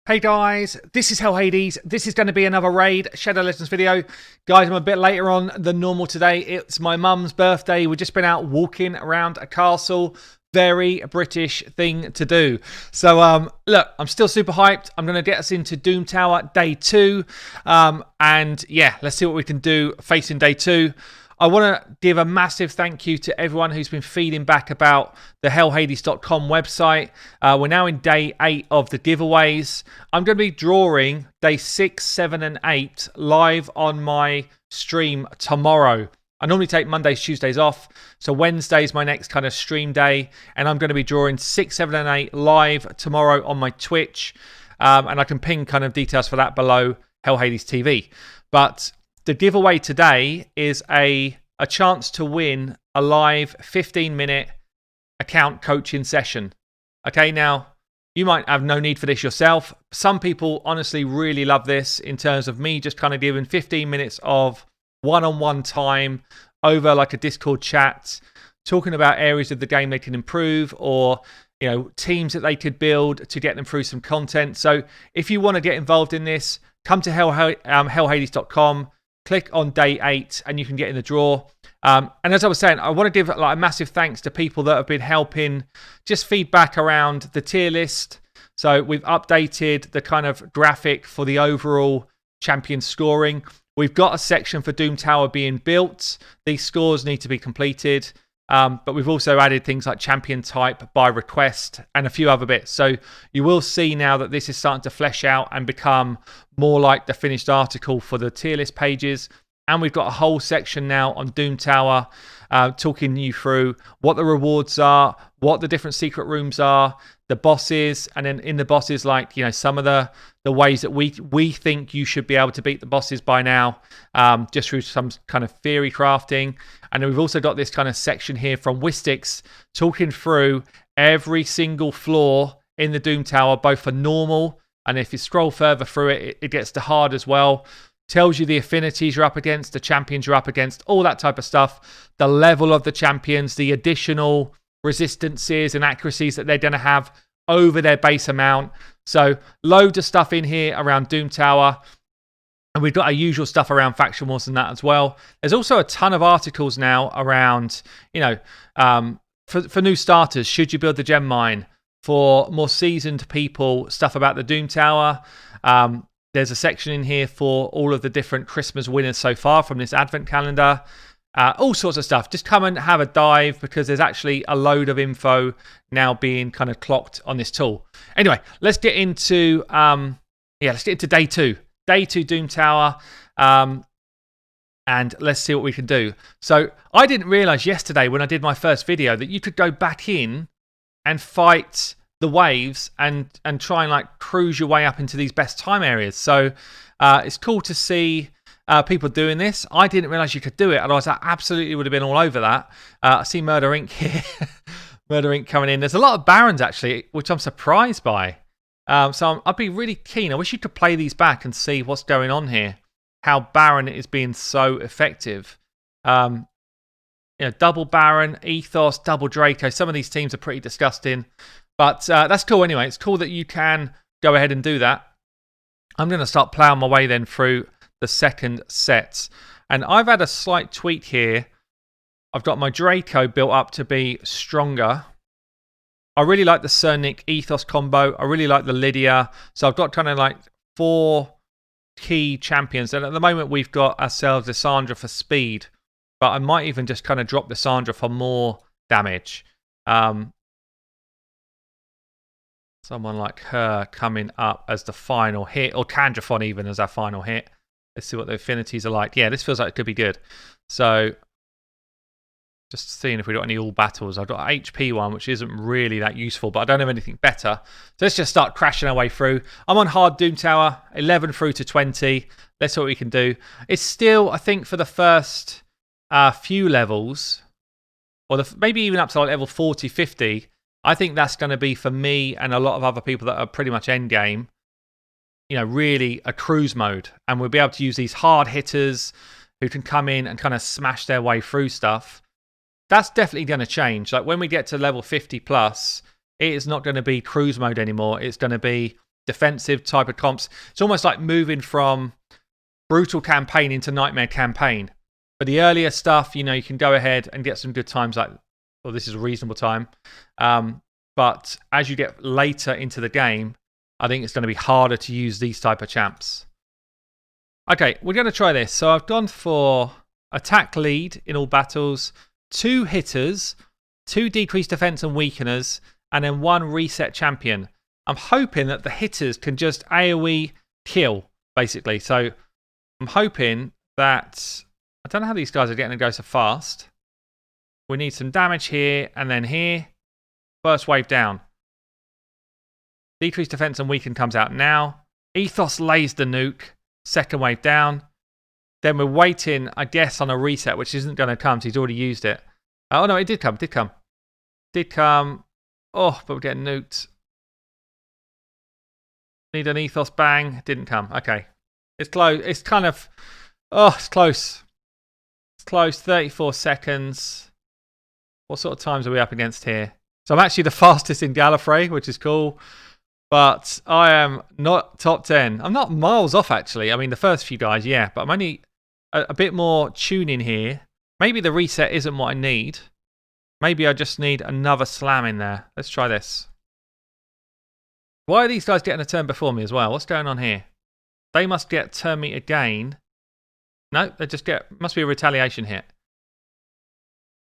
Hey guys, this is Hell Hades. This is going to be another raid Shadow Legends video. Guys, I'm a bit later on than normal today. It's my mum's birthday. We've just been out walking around a castle. Very British thing to do. So, look, I'm still super hyped. I'm going to get us into Doom Tower day 2. And yeah, let's see what we can do facing day 2. I want to give a massive thank you to everyone who's been feeding back about the hellhades.com website. We're now in day 8 of the giveaways. I'm going to be drawing day 6, 7 and 8 live on my stream tomorrow. I normally take Mondays, Tuesdays off. So Wednesday's my next kind of stream day. And I'm going to be drawing 6, 7 and 8 live tomorrow on my Twitch. And I can ping kind of details for that below Hell Hades TV. But the giveaway today is a chance to win a live 15-minute account coaching session. Okay, now, you might have no need for this yourself. Some people honestly really love this in terms of me just kind of giving 15 minutes of one-on-one time over like a Discord chat, talking about areas of the game they can improve or teams that they could build to get them through some content. So if you want to get involved in this, come to hellhades.com. Click on day 8 and you can get in the draw. And as I was saying, I want to give like a massive thanks to people that have been helping just feedback around the tier list. So we've updated the kind of graphic for the overall champion scoring. We've got a section for Doom Tower being built. These scores need to be completed. But we've also added things like champion type by request and a few other bits. So you will see now that this is starting to flesh out and become more like the finished article for the tier list pages. And we've got a whole section now on Doom Tower talking you through what the rewards are, what the different secret rooms are, the bosses, and then in the bosses, like, some of the ways that we think you should be able to beat the bosses by now, just through some kind of theory crafting. And then we've also got this kind of section here from Wistix talking through every single floor in the Doom Tower, both for normal, and if you scroll further through it, it gets to hard as well. Tells you the affinities you're up against, the champions you're up against, all that type of stuff, the level of the champions, the additional resistances and accuracies that they're going to have over their base amount. So loads of stuff in here around Doom Tower. And we've got our usual stuff around faction wars and that as well. There's also a ton of articles now around, for new starters, should you build the gem mine? For more seasoned people, stuff about the Doom Tower. There's a section in here for all of the different Christmas winners so far from this advent calendar. All sorts of stuff. Just come and have a dive because there's actually a load of info now being kind of clocked on this tool. Anyway, let's get into day 2. Day 2 Doom Tower. And let's see what we can do. So I didn't realize yesterday when I did my first video that you could go back in and fight the waves and try and like cruise your way up into these best time areas. So it's cool to see people doing this. I didn't realize you could do it, otherwise I absolutely would have been all over that. I see Murder Inc. here. Murder Inc. coming in. There's a lot of Barons actually, which I'm surprised by. So I'd be really keen. I wish you could play these back and see what's going on here. How Baron is being so effective. Double Baron, Ethos, double Draco. Some of these teams are pretty disgusting. But that's cool anyway. It's cool that you can go ahead and do that. I'm going to start ploughing my way then through the second set. And I've had a slight tweak here. I've got my Draco built up to be stronger. I really like the Sir Nick Ethos combo. I really like the Lydia. So I've got kind of like 4 key champions. And at the moment we've got ourselves Lissandra for speed. But I might even just kind of drop Lissandra for more damage. Someone like her coming up as the final hit, or Candrafon even as our final hit. Let's see what the affinities are like. Yeah, this feels like it could be good. So, just seeing if we've got any all battles. I've got an HP one, which isn't really that useful, but I don't have anything better. So let's just start crashing our way through. I'm on hard Doom Tower, 11 through to 20. Let's see what we can do. It's still, I think, for the first few levels, or maybe even up to like level 40, 50, I think that's going to be for me and a lot of other people that are pretty much endgame, really a cruise mode. And we'll be able to use these hard hitters who can come in and kind of smash their way through stuff. That's definitely going to change. Like when we get to level 50 plus, it is not going to be cruise mode anymore. It's going to be defensive type of comps. It's almost like moving from brutal campaign into nightmare campaign. For the earlier stuff, you know, you can go ahead and get some good times like, well, this is a reasonable time. But as you get later into the game, I think it's going to be harder to use these type of champs. Okay, we're going to try this. So I've gone for attack lead in all battles, 2 hitters, 2 decreased defense and weakeners, and then 1 reset champion. I'm hoping that the hitters can just AoE kill, basically. So I'm hoping that... I don't know how these guys are getting to go so fast. We need some damage here and then here. First wave down. Decreased defense and weaken comes out now. Ethos lays the nuke. Second wave down. Then we're waiting, I guess, on a reset, which isn't going to come, so he's already used it. Oh, no, it did come. Did come. Oh, but we're getting nuked. Need an Ethos bang. Didn't come. Okay. It's close. It's kind of... Oh, it's close. It's close. 34 seconds. What sort of times are we up against here? So I'm actually the fastest in Gallifrey, which is cool. But I am not top 10. I'm not miles off, actually. I mean, the first few guys, yeah. But I'm only a bit more tuning here. Maybe the reset isn't what I need. Maybe I just need another slam in there. Let's try this. Why are these guys getting a turn before me as well? What's going on here? They must get turn me again. No, they just get... Must be a retaliation hit.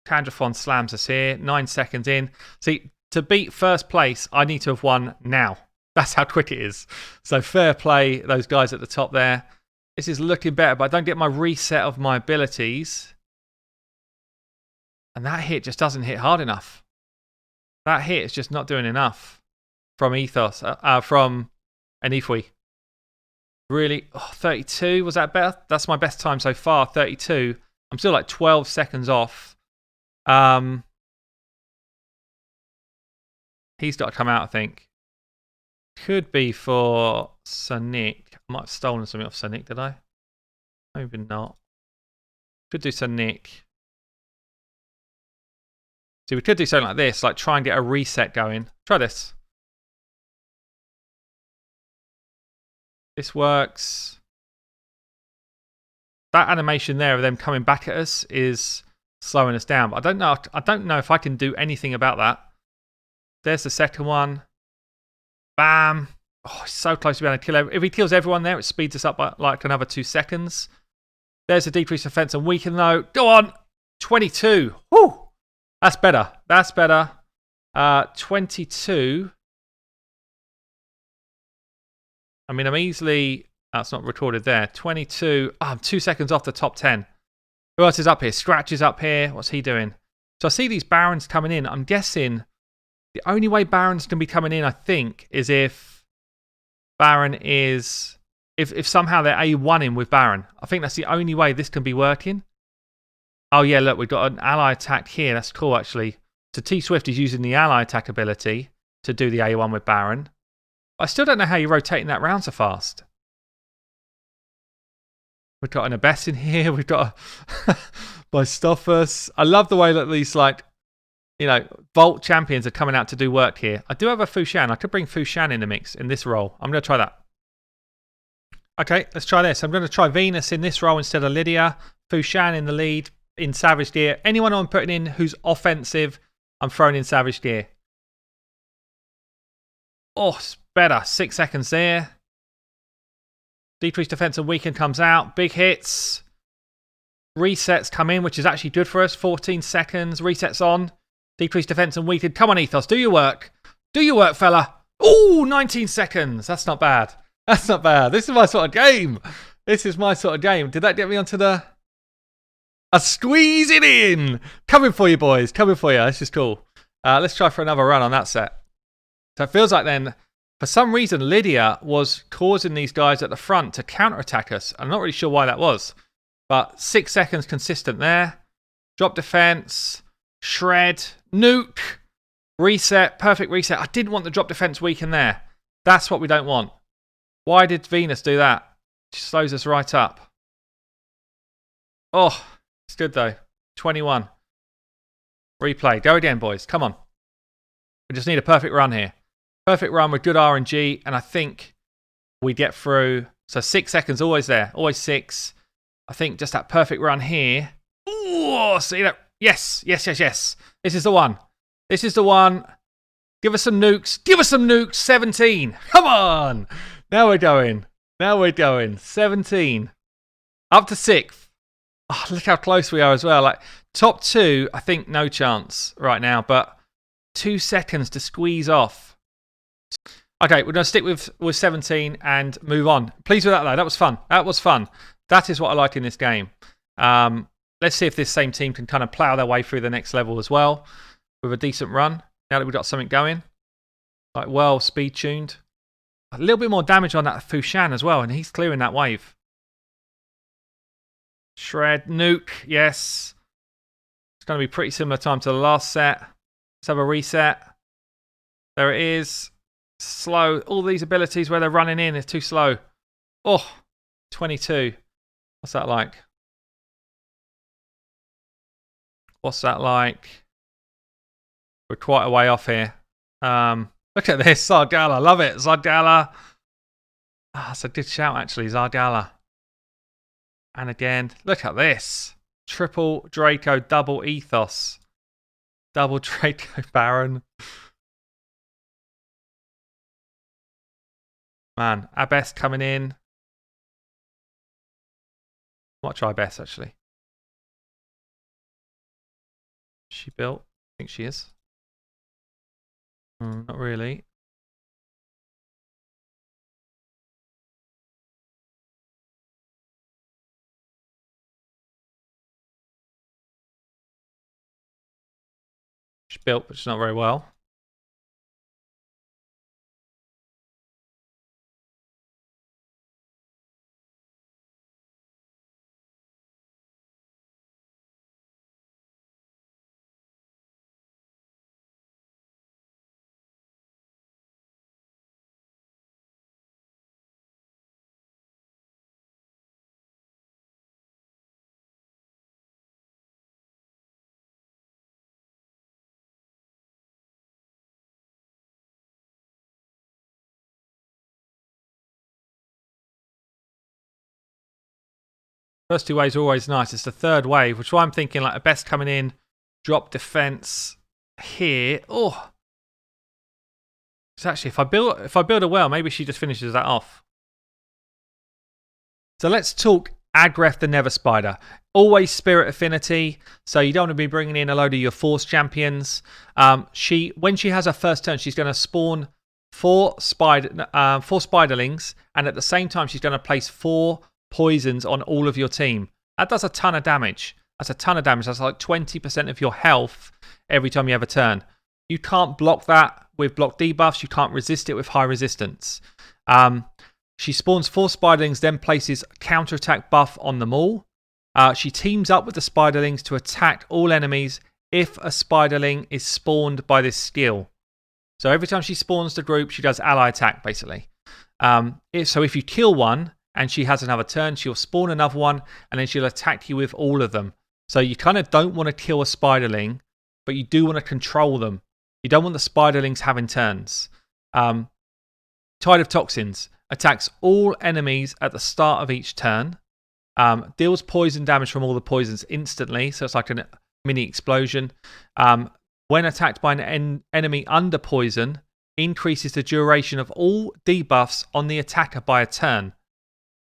Candrathon slams us here. 9 seconds in. See, to beat first place, I need to have won now. That's how quick it is. So fair play, those guys at the top there. This is looking better, but I don't get my reset of my abilities. And that hit just doesn't hit hard enough. That hit is just not doing enough from Ethos, from Anifwi. Really, 32, was that better? That's my best time so far, 32. I'm still like 12 seconds off. He's got to come out, I think. Could be for Sir Nick. I might have stolen something off Sir Nick, did I? Maybe not. Could do Sir Nick. See, we could do something like this, like try and get a reset going. Try this. This works. That animation there of them coming back at us is slowing us down. But I don't know if I can do anything about that. There's the second one. Bam. Oh, he's so close to being able to kill. If he kills everyone there, it speeds us up by like another 2 seconds. There's a decreased offense and weaken though. Go on. 22. Woo. That's better. That's better. 22. I mean, I'm easily... That's not recorded there. 22. Oh, I'm 2 seconds off the top 10. Who else is up here? Scratch is up here. What's he doing? So I see these Barons coming in. I'm guessing the only way Barons can be coming in, I think, is if Baron is... If somehow they're A1-ing with Baron. I think that's the only way this can be working. Oh, yeah, look, we've got an ally attack here. That's cool, actually. So T-Swift is using the ally attack ability to do the A1 with Baron. I still don't know how you're rotating that round so fast. We've got an Abyss in here. We've got a Bysthophus. I love the way that these, like, you know, Vault champions are coming out to do work here. I do have a Fushan. I could bring Fushan in the mix in this role. I'm going to try that. Okay, let's try this. I'm going to try Venus in this role instead of Lydia. Fushan in the lead in Savage Gear. Anyone I'm putting in who's offensive, I'm throwing in Savage Gear. Oh, it's better. 6 seconds there. Decreased defense and weaken comes out. Big hits. Resets come in, which is actually good for us. 14 seconds. Resets on. Decreased defense and weaken. Come on, Ethos. Do your work. Do your work, fella. Ooh, 19 seconds. That's not bad. That's not bad. This is my sort of game. This is my sort of game. Did that get me onto the... I squeeze it in. Coming for you, boys. Coming for you. This is cool. Let's try for another run on that set. So it feels like then, for some reason, Lydia was causing these guys at the front to counterattack us. I'm not really sure why that was. But 6 seconds consistent there. Drop defense. Shred. Nuke. Reset. Perfect reset. I didn't want the drop defense weaken there. That's what we don't want. Why did Venus do that? She slows us right up. Oh, it's good though. 21. Replay. Go again, boys. Come on. We just need a perfect run here. Perfect run with good RNG, and I think we get through. So 6 seconds, always there, always 6. I think just that perfect run here. Ooh, see that? Yes, yes, yes, yes. This is the one. This is the one. Give us some nukes. Give us some nukes. 17. Come on. Now we're going. Now we're going. 17. Up to 6th. Oh, look how close we are as well. Like top 2, I think no chance right now, but 2 seconds to squeeze off. Okay, we're going to stick with 17 and move on. Pleased with that, though. That was fun. That was fun. That is what I like in this game. Let's see if this same team can kind of plow their way through the next level as well with a decent run. Now that we've got something going. Like, well, speed tuned. A little bit more damage on that Fushan as well, and he's clearing that wave. Shred, nuke, yes. It's going to be pretty similar time to the last set. Let's have a reset. There it is. Slow. All these abilities where they're running in is too slow. Oh, 22. What's that like? What's that like? We're quite a way off here. Look at this. Zardgala. Love it. Zardgala. Ah, that's a good shout, actually. Zardgala. And again, look at this. Triple Draco, double Ethos. Double Draco Baron. Man, our best coming in. Might try best, actually. She built? I think she is. Not really. She's built, but she's not very well. First 2 waves are always nice. It's the third wave, which is why I'm thinking like a best coming in, drop defense here. Oh, it's actually if I build a well, maybe she just finishes that off. So let's talk Agreth the Nether Spider. Always spirit affinity, so you don't want to be bringing in a load of your force champions. When she has her first turn, she's going to spawn 4 spiderlings, and at the same time, she's going to place 4 poisons on all of your team. That does a ton of damage. That's a ton of damage. That's like 20% of your health every time you have a turn. You can't block that with block debuffs. You can't resist it with high resistance. She spawns 4 spiderlings, then places counterattack buff on them all. She teams up with the spiderlings to attack all enemies if a spiderling is spawned by this skill. So every time she spawns the group, she does ally attack, basically. So if you kill one, and she has another turn, she'll spawn another one, and then she'll attack you with all of them. So you kind of don't want to kill a spiderling, but you do want to control them. You don't want the spiderlings having turns. Tide of Toxins attacks all enemies at the start of each turn. Deals poison damage from all the poisons instantly, so it's like a mini explosion. When attacked by an enemy under poison, increases the duration of all debuffs on the attacker by a turn.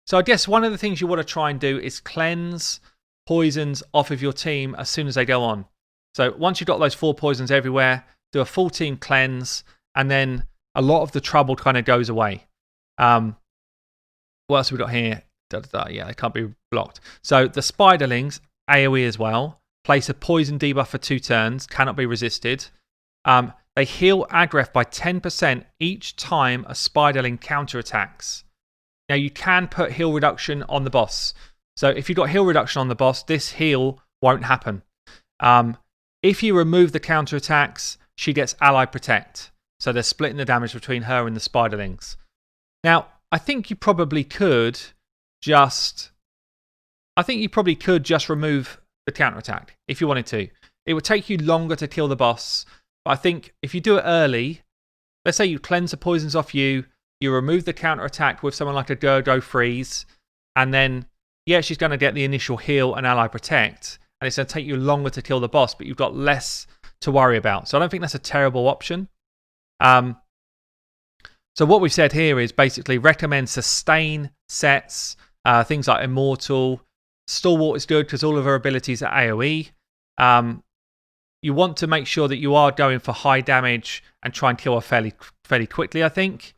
So I guess one of the things you want to try and do is cleanse poisons off of your team as soon as they go on. So once you've got those 4 poisons everywhere, do a full team cleanse, and then a lot of the trouble kind of goes away. What else have we got here? Yeah, they can't be blocked. So the spiderlings, AoE as well, place a poison debuff for 2 turns, cannot be resisted. They heal Agreth by 10% each time a spiderling counterattacks. Now, you can put heal reduction on the boss. So if you've got heal reduction on the boss, this heal won't happen. If you remove the counterattacks, she gets ally protect. So they're splitting the damage between her and the spiderlings. Now, I think you probably could just remove the counterattack if you wanted to. It would take you longer to kill the boss. But I think if you do it early, let's say you cleanse the poisons off you, you remove the counter attack with someone like a Gergo freeze, and then, yeah, she's going to get the initial heal and ally protect, and it's going to take you longer to kill the boss, but you've got less to worry about. So I don't think that's a terrible option. So what we've said here is basically recommend sustain sets, things like Immortal. Stalwart is good because all of her abilities are AoE. You want to make sure that you are going for high damage and try and kill her fairly quickly, I think.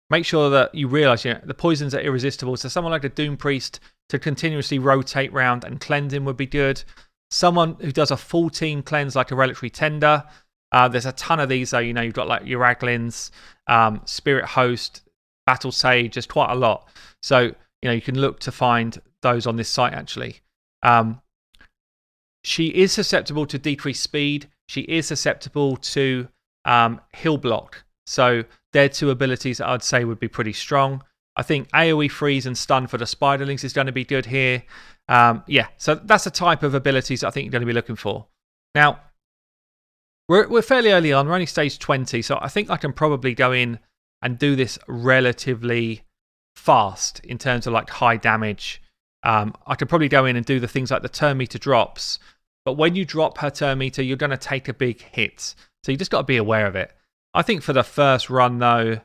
Make sure that you realise the poisons are irresistible. So someone like a Doom Priest to continuously rotate round and cleansing would be good. Someone who does a full team cleanse like a Reliquary Tender. There's a ton of these though. You've got like your Raglins, Spirit Host, Battle Sage. There's quite a lot. So you can look to find those on this site actually. She is susceptible to decreased speed. She is susceptible to heal block. So they're two abilities that I'd say would be pretty strong. I think AoE freeze and stun for the Spiderlings is going to be good here. So that's the type of abilities I think you're going to be looking for. Now, we're fairly early on. We're only stage 20, so I think I can probably go in and do this relatively fast in terms of like high damage. I could probably go in and do the things like the turn meter drops. But when you drop her turn meter, you're going to take a big hit. So you just got to be aware of it. I think for the first run, though,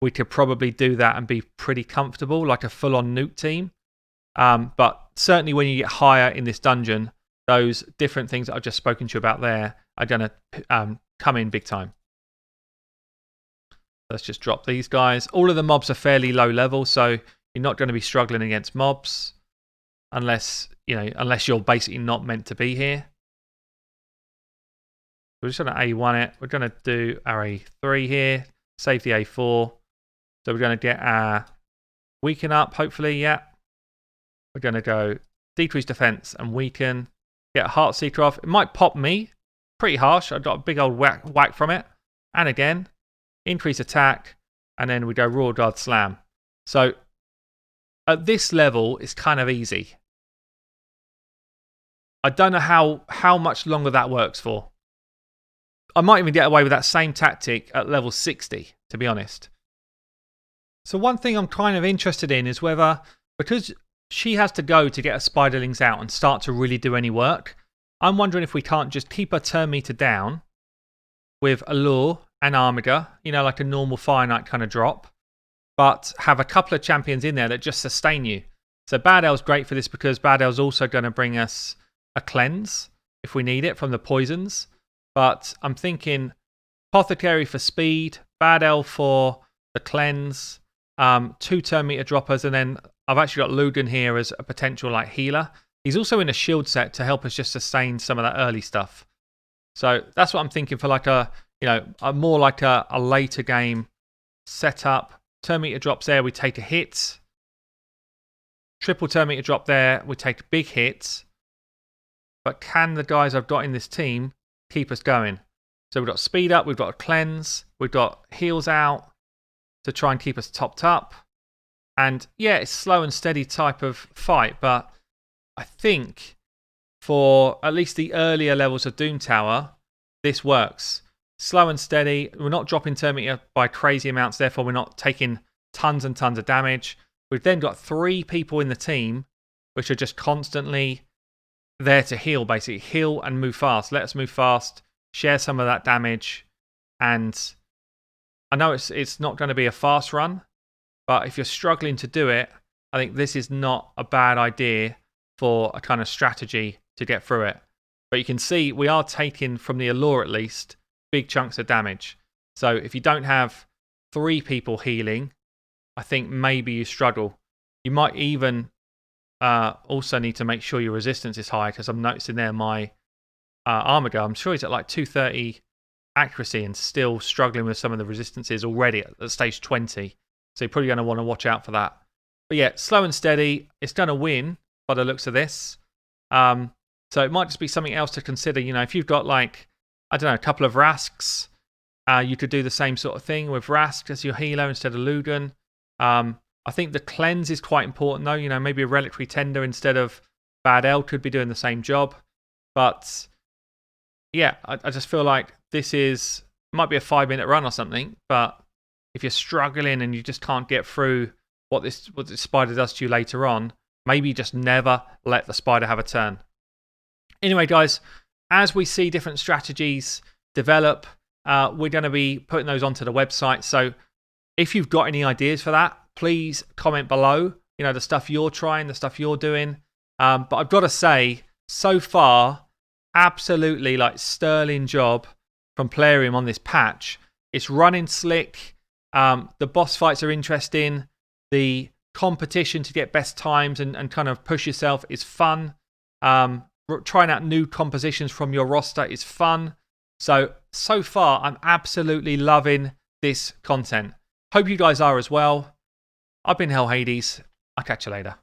we could probably do that and be pretty comfortable, like a full-on nuke team. But certainly when you get higher in this dungeon, those different things that I've just spoken to you about there are going to come in big time. Let's just drop these guys. All of the mobs are fairly low level, so you're not going to be struggling against mobs unless you're basically not meant to be here. We're just going to A1 it. We're going to do our A3 here. Save the A4. So we're going to get our weaken up, hopefully, yeah. We're going to go decrease defense and weaken. Get a Heartseeker off. It might pop me. Pretty harsh. I got a big old whack from it. And again, increase attack. And then we go Royal Guard Slam. So at this level, it's kind of easy. I don't know how much longer that works for. I might even get away with that same tactic at level 60, to be honest. So one thing I'm kind of interested in is whether, because she has to go to get her Spiderlings out and start to really do any work, I'm wondering if we can't just keep her turn meter down with Allure and Armiger, like a normal Fire Knight kind of drop, but have a couple of champions in there that just sustain you. So Bad El's great for this because Bad El's also going to bring us a cleanse if we need it from the poisons. But I'm thinking Apothecary for speed, Bad El for the cleanse, 2 turn meter droppers, and then I've actually got Lugan here as a potential like healer. He's also in a shield set to help us just sustain some of that early stuff. So that's what I'm thinking for like a more like a later game setup. Turn meter drops there, we take a hit. Triple turn meter drop there, we take big hits. But can the guys I've got in this team keep us going? So we've got speed up, we've got a cleanse, we've got heals out to try and keep us topped up. And yeah, it's slow and steady type of fight, but I think for at least the earlier levels of Doom Tower, this works. Slow and steady, we're not dropping turn meter by crazy amounts, therefore we're not taking tons and tons of damage. We've then got 3 people in the team which are just constantly there to heal, basically. Heal and move fast. Let us move fast, share some of that damage. And I know it's not going to be a fast run, but if you're struggling to do it, I think this is not a bad idea for a kind of strategy to get through it. But you can see we are taking, from the Allure at least, big chunks of damage. So if you don't have 3 people healing, I think maybe you struggle. You might even also need to make sure your resistance is high, because I'm noticing there my Armiger, I'm sure he's at like 230 accuracy and still struggling with some of the resistances already at stage 20. So you're probably going to want to watch out for that. But yeah, slow and steady. It's going to win by the looks of this. So it might just be something else to consider. If you've got like, I don't know, a couple of Rasks, you could do the same sort of thing with Rask as your healer instead of Lugan. I think the cleanse is quite important though. Maybe a Reliquary Tender instead of Bad El could be doing the same job. But yeah, I just feel like this is It might be a 5-minute run or something, but if you're struggling and you just can't get through what this spider does to you later on, maybe just never let the spider have a turn. Anyway, guys, as we see different strategies develop, we're going to be putting those onto the website. So if you've got any ideas for that, please comment below. You know, the stuff you're trying, the stuff you're doing. But I've got to say, so far, absolutely like sterling job from Plarium on this patch. It's running slick. The boss fights are interesting. The competition to get best times and kind of push yourself is fun. Trying out new compositions from your roster is fun. So far, I'm absolutely loving this content. Hope you guys are as well. I've been Hell Hades. I'll catch you later.